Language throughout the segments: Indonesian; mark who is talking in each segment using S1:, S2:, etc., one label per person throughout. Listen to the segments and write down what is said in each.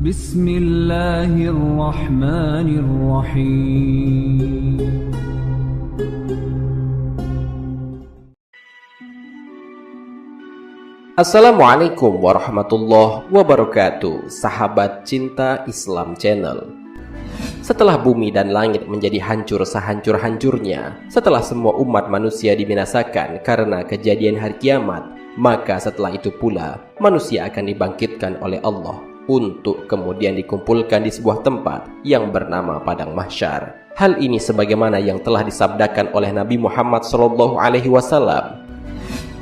S1: Bismillahirrahmanirrahim.
S2: Assalamualaikum warahmatullahi wabarakatuh, sahabat cinta Islam Channel. Setelah bumi dan langit menjadi hancur sehancur-hancurnya, setelah semua umat manusia dibinasakan karena kejadian hari kiamat, maka setelah itu pula manusia akan dibangkitkan oleh Allah untuk kemudian dikumpulkan di sebuah tempat yang bernama Padang Mahsyar. Hal ini sebagaimana yang telah disabdakan oleh Nabi Muhammad SAW.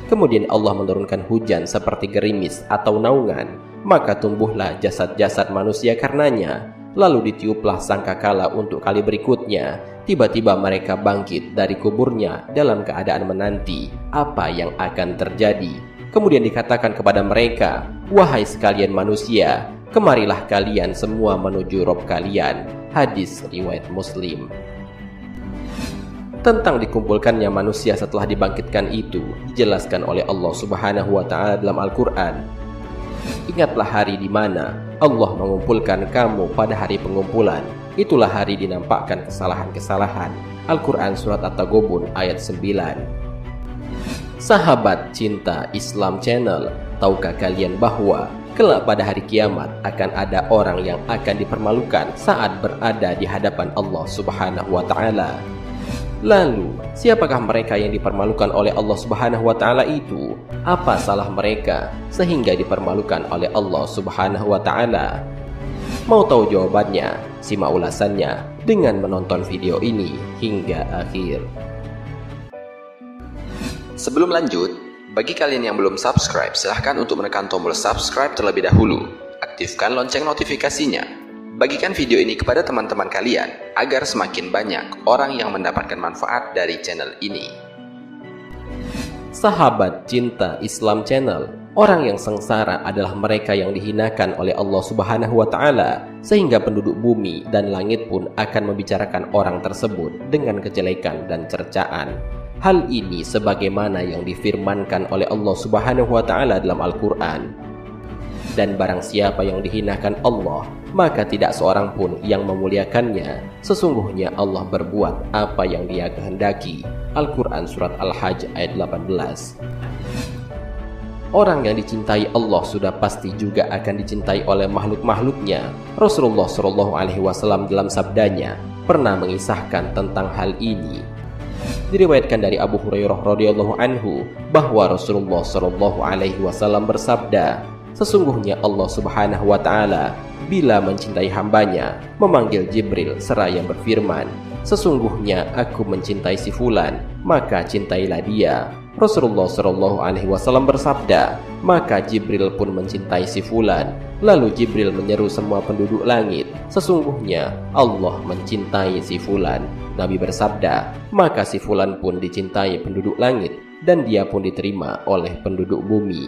S2: Kemudian Allah menurunkan hujan seperti gerimis atau naungan, maka tumbuhlah jasad-jasad manusia karenanya. Lalu ditiuplah sangkakala untuk kali berikutnya. Tiba-tiba mereka bangkit dari kuburnya dalam keadaan menanti apa yang akan terjadi. Kemudian dikatakan kepada mereka, "Wahai sekalian manusia, kemarilah kalian semua menuju Rob kalian." Hadis riwayat Muslim. Tentang dikumpulkannya manusia setelah dibangkitkan itu dijelaskan oleh Allah Subhanahu wa Ta'ala dalam Al-Quran. Ingatlah hari di mana Allah mengumpulkan kamu pada hari pengumpulan. Itulah hari dinampakkan kesalahan-kesalahan. Al-Quran Surat At-Taghabun ayat 9. Sahabat cinta Islam Channel, tahukah kalian bahwa kelak pada hari kiamat akan ada orang yang akan dipermalukan saat berada di hadapan Allah Subhanahu wa Ta'ala? Lalu, siapakah mereka yang dipermalukan oleh Allah Subhanahu wa Ta'ala itu? Apa salah mereka sehingga dipermalukan oleh Allah Subhanahu wa Ta'ala? Mau tahu jawabannya? Simak ulasannya dengan menonton video ini hingga akhir.
S3: Sebelum lanjut, bagi kalian yang belum subscribe, silahkan untuk menekan tombol subscribe terlebih dahulu. Aktifkan lonceng notifikasinya. Bagikan video ini kepada teman-teman kalian agar semakin banyak orang yang mendapatkan manfaat dari channel ini.
S2: Sahabat cinta Islam Channel, orang yang sengsara adalah mereka yang dihinakan oleh Allah Subhanahu wa Ta'ala, sehingga penduduk bumi dan langit pun akan membicarakan orang tersebut dengan kejelekan dan cercaan. Hal ini sebagaimana yang difirmankan oleh Allah Subhanahu wa Ta'ala dalam Al-Quran. Dan barang siapa yang dihinakan Allah, maka tidak seorang pun yang memuliakannya. Sesungguhnya Allah berbuat apa yang Dia kehendaki. Al-Quran Surat Al-Hajj ayat 18. Orang yang dicintai Allah sudah pasti juga akan dicintai oleh makhluk-makhluknya. Rasulullah SAW dalam sabdanya pernah mengisahkan tentang hal ini. Diriwayatkan dari Abu Hurairah radhiyallahu anhu bahwa Rasulullah SAW bersabda, "Sesungguhnya Allah Subhanahu wa Ta'ala bila mencintai hambanya memanggil Jibril seraya berfirman, 'Sesungguhnya aku mencintai si fulan, maka cintailah dia.' Rasulullah SAW bersabda, maka Jibril pun mencintai si fulan. Lalu Jibril menyeru semua penduduk langit, 'Sesungguhnya Allah mencintai si fulan.' Nabi bersabda, maka si fulan pun dicintai penduduk langit dan dia pun diterima oleh penduduk bumi.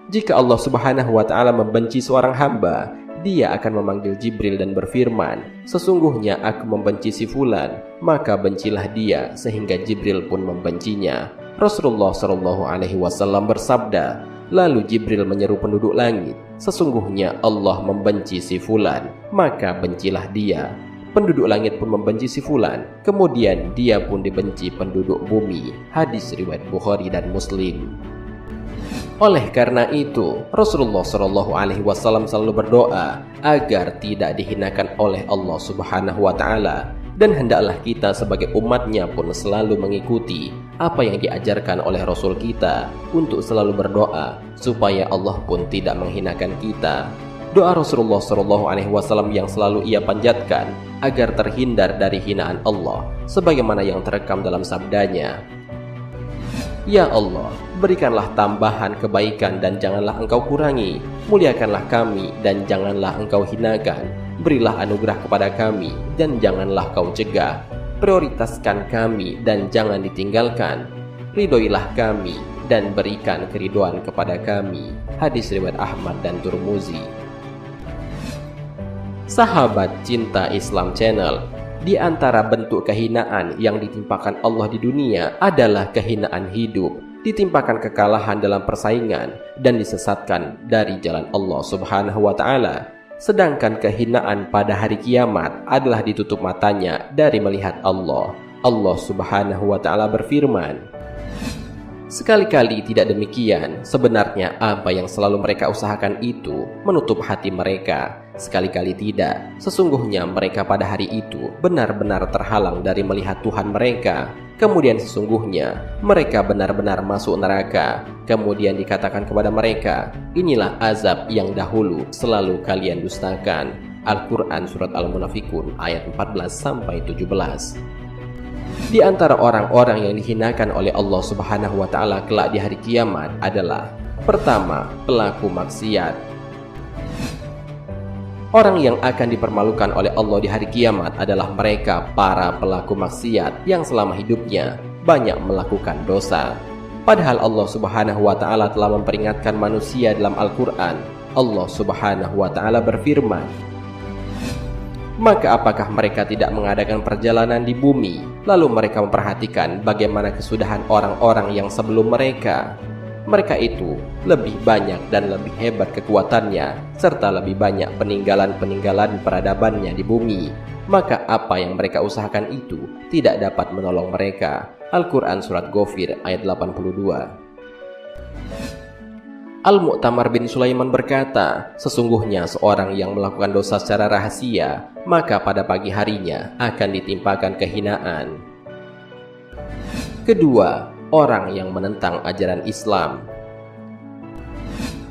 S2: Jika Allah Subhanahu wa Ta'ala membenci seorang hamba, Dia akan memanggil Jibril dan berfirman, 'Sesungguhnya aku membenci si fulan, maka bencilah dia,' sehingga Jibril pun membencinya. Rasulullah SAW bersabda, lalu Jibril menyeru penduduk langit, 'Sesungguhnya Allah membenci si fulan, maka bencilah dia.' Penduduk langit pun membenci si fulan, kemudian dia pun dibenci penduduk bumi. Hadis riwayat Bukhari dan Muslim. Oleh karena itu, Rasulullah SAW selalu berdoa agar tidak dihinakan oleh Allah Subhanahu wa Ta'ala. Dan hendaklah kita sebagai umatnya pun selalu mengikuti apa yang diajarkan oleh Rasul kita untuk selalu berdoa supaya Allah pun tidak menghinakan kita. Doa Rasulullah SAW yang selalu ia panjatkan agar terhindar dari hinaan Allah, sebagaimana yang terekam dalam sabdanya, "Ya Allah, berikanlah tambahan kebaikan dan janganlah Engkau kurangi. Muliakanlah kami dan janganlah Engkau hinakan. Berilah anugerah kepada kami dan janganlah Kau cegah. Prioritaskan kami dan jangan ditinggalkan. Ridhoilah kami dan berikan keridhaan kepada kami." Hadis riwayat Ahmad dan Turmuzi. Sahabat cinta Islam Channel, di antara bentuk kehinaan yang ditimpakan Allah di dunia adalah kehinaan hidup, ditimpakan kekalahan dalam persaingan, dan disesatkan dari jalan Allah Subhanahu wa Ta'ala. sedangkan kehinaan pada hari kiamat adalah ditutup matanya dari melihat Allah. Allah Subhanahu wa Ta'ala berfirman, sekali-kali tidak demikian, sebenarnya apa yang selalu mereka usahakan itu menutup hati mereka. Sekali-kali tidak, sesungguhnya mereka pada hari itu benar-benar terhalang dari melihat Tuhan mereka. Kemudian sesungguhnya mereka benar-benar masuk neraka. Kemudian dikatakan kepada mereka, inilah azab yang dahulu selalu kalian dustakan. Al-Quran Surat Al-Munafikun ayat 14-17. Di antara orang-orang yang dihinakan oleh Allah Subhanahu wa Ta'ala kelak di hari kiamat adalah: pertama, pelaku maksiat. Orang yang akan dipermalukan oleh Allah di hari kiamat adalah mereka para pelaku maksiat yang selama hidupnya banyak melakukan dosa. Padahal Allah Subhanahu wa Ta'ala telah memperingatkan manusia dalam Al-Quran. Allah Subhanahu wa Ta'ala berfirman, maka apakah mereka tidak mengadakan perjalanan di bumi, lalu mereka memperhatikan bagaimana kesudahan orang-orang yang sebelum mereka? Mereka itu lebih banyak dan lebih hebat kekuatannya, serta lebih banyak peninggalan-peninggalan peradabannya di bumi. Maka apa yang mereka usahakan itu tidak dapat menolong mereka. Al-Quran Surat Ghafir ayat 82. Al-Mu'tamar bin Sulaiman berkata, sesungguhnya seorang yang melakukan dosa secara rahasia, maka pada pagi harinya akan ditimpakan kehinaan. Kedua, orang yang menentang ajaran Islam.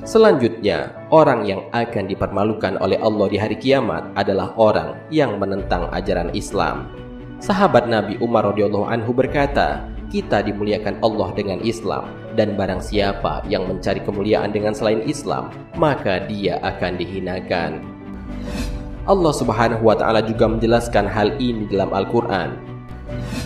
S2: Selanjutnya, orang yang akan dipermalukan oleh Allah di hari kiamat adalah orang yang menentang ajaran Islam. Sahabat Nabi Umar radhiyallahu anhu berkata, kita dimuliakan Allah dengan Islam, dan barang siapa yang mencari kemuliaan dengan selain Islam, maka dia akan dihinakan. Allah Subhanahu wa Ta'ala juga menjelaskan hal ini dalam Al-Quran.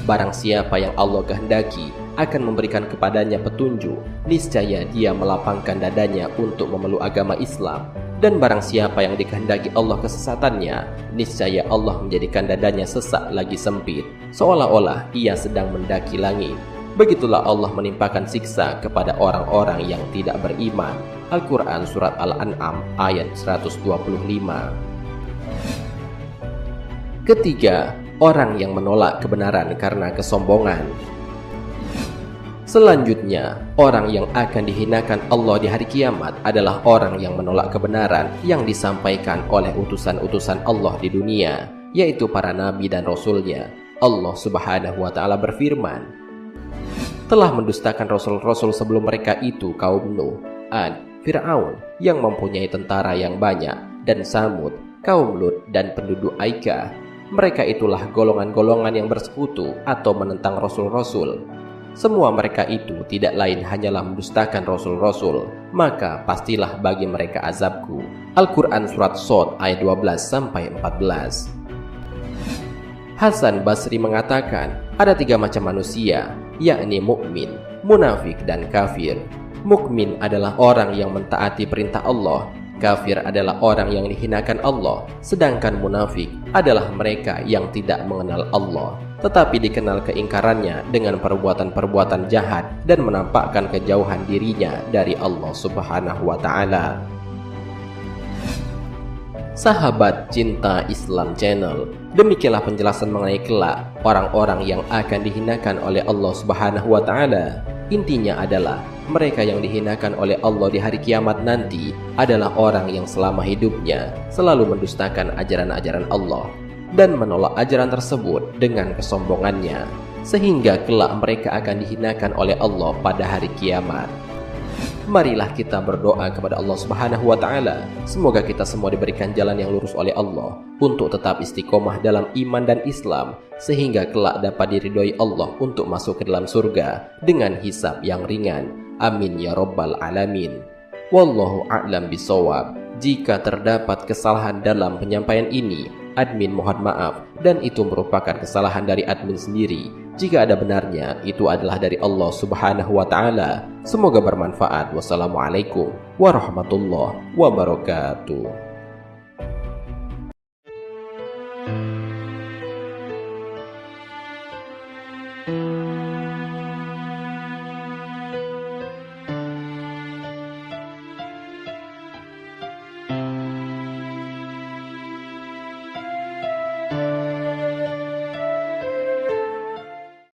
S2: Barang siapa yang Allah kehendaki akan memberikan kepadanya petunjuk, niscaya dia melapangkan dadanya untuk memeluk agama Islam. Dan barang siapa yang dikehendaki Allah kesesatannya, niscaya Allah menjadikan dadanya sesak lagi sempit, seolah-olah ia sedang mendaki langit. Begitulah Allah menimpakan siksa kepada orang-orang yang tidak beriman. Al-Quran Surat Al-An'am ayat 125. Ketiga, orang yang menolak kebenaran karena kesombongan. Selanjutnya, orang yang akan dihinakan Allah di hari kiamat adalah orang yang menolak kebenaran yang disampaikan oleh utusan-utusan Allah di dunia, yaitu para nabi dan rasulnya. Allah Subhanahu wa Ta'ala berfirman, telah mendustakan rasul-rasul sebelum mereka itu kaum Nuh, Ad, Fir'aun yang mempunyai tentara yang banyak, dan Samud, kaum Lut dan penduduk Aika. Mereka itulah golongan-golongan yang bersekutu atau menentang rasul-rasul. Semua mereka itu tidak lain hanyalah mendustakan rasul-rasul, maka pastilah bagi mereka azabku. Al-Quran Surat Shad ayat 12-14. Hasan Basri mengatakan, ada 3 macam manusia, yakni mukmin, munafik, dan kafir. Mukmin adalah orang yang mentaati perintah Allah. Kafir adalah orang yang dihinakan Allah, sedangkan munafik adalah mereka yang tidak mengenal Allah, tetapi dikenal keingkarannya dengan perbuatan-perbuatan jahat dan menampakkan kejauhan dirinya dari Allah Subhanahu wa Ta'ala. Sahabat Cinta Islam Channel, demikianlah penjelasan mengenai kelak orang-orang yang akan dihinakan oleh Allah Subhanahu wa Ta'ala. Intinya adalah mereka yang dihinakan oleh Allah di hari kiamat nanti adalah orang yang selama hidupnya selalu mendustakan ajaran-ajaran Allah dan menolak ajaran tersebut dengan kesombongannya, sehingga kelak mereka akan dihinakan oleh Allah pada hari kiamat. Marilah kita berdoa kepada Allah Subhanahu wa Ta'ala, semoga kita semua diberikan jalan yang lurus oleh Allah untuk tetap istiqomah dalam iman dan Islam, sehingga kelak dapat diridhoi Allah untuk masuk ke dalam surga dengan hisab yang ringan. Amin ya rabbal alamin. Wallahu a'lam bishawab. Jika terdapat kesalahan dalam penyampaian ini, admin mohon maaf, dan itu merupakan kesalahan dari admin sendiri. Jika ada benarnya, itu adalah dari Allah Subhanahu wa Ta'ala. Semoga bermanfaat. Wassalamualaikum warahmatullahi wabarakatuh.